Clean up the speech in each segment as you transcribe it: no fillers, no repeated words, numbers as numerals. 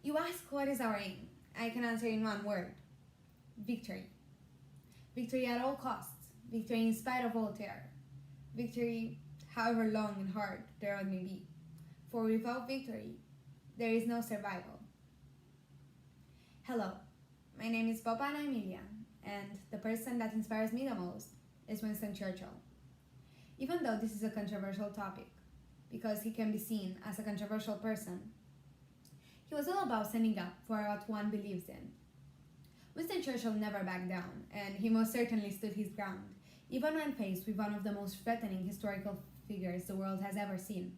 You ask what is our aim? I can answer in one word: victory. Victory at all costs. Victory in spite of all terror. Victory however long and hard the road may be. For without victory, there is no survival. Hello, my name is Popa and Emilia, and the person that inspires me the most is Winston Churchill. Even though this is a controversial topic, because he can be seen as a controversial person, he was all about standing up for what one believes in. Winston Churchill never backed down, and he most certainly stood his ground, even when faced with one of the most threatening historical figures the world has ever seen.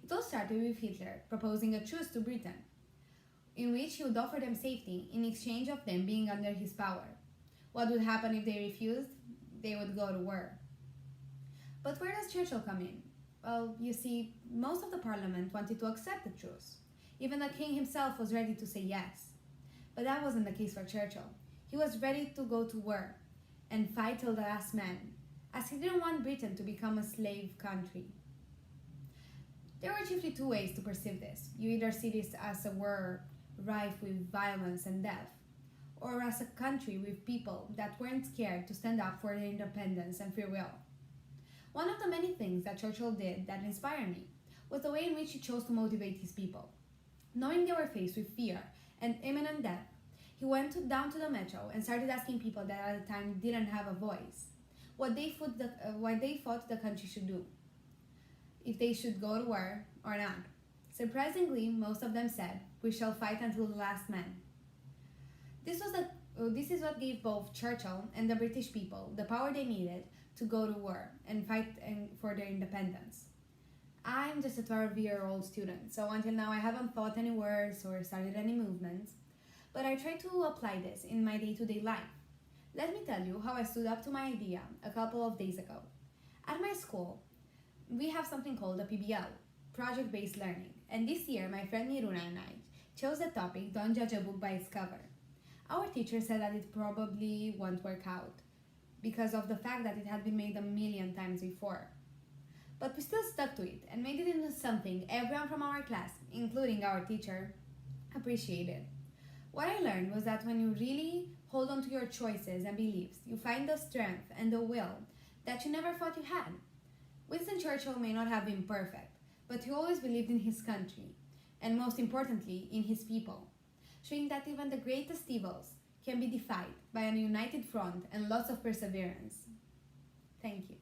It all started with Hitler proposing a truce to Britain, in which he would offer them safety in exchange of them being under his power. What would happen if they refused? They would go to war. But where does Churchill come in? Well, you see, most of the parliament wanted to accept the truce. Even the king himself was ready to say yes. But that wasn't the case for Churchill. He was ready to go to war and fight till the last man, as he didn't want Britain to become a slave country. There were chiefly two ways to perceive this. You either see this as a war rife with violence and death, or as a country with people that weren't scared to stand up for their independence and free will. One of the many things that Churchill did that inspired me was the way in which he chose to motivate his people. Knowing they were faced with fear and imminent death, he went down to the metro and started asking people that at the time didn't have a voice what they thought the country should do, if they should go to war or not. Surprisingly, most of them said, "We shall fight until the last man." This is what gave both Churchill and the British people the power they needed to go to war and fight for their independence. I'm just a 12-year-old student, so until now I haven't thought any words or started any movements, but I try to apply this in my day-to-day life. Let me tell you how I stood up to my idea a couple of days ago. At my school, we have something called a PBL, Project-Based Learning, and this year my friend Miruna and I chose the topic "Don't judge a book by its cover." Our teacher said that it probably won't work out because of the fact that it had been made a million times before. But we still stuck to it and made it into something everyone from our class, including our teacher, appreciated. What I learned was that when you really hold on to your choices and beliefs, you find the strength and the will that you never thought you had. Winston Churchill may not have been perfect, but he always believed in his country, and most importantly, in his people, showing that even the greatest evils can be defied by a united front and lots of perseverance. Thank you.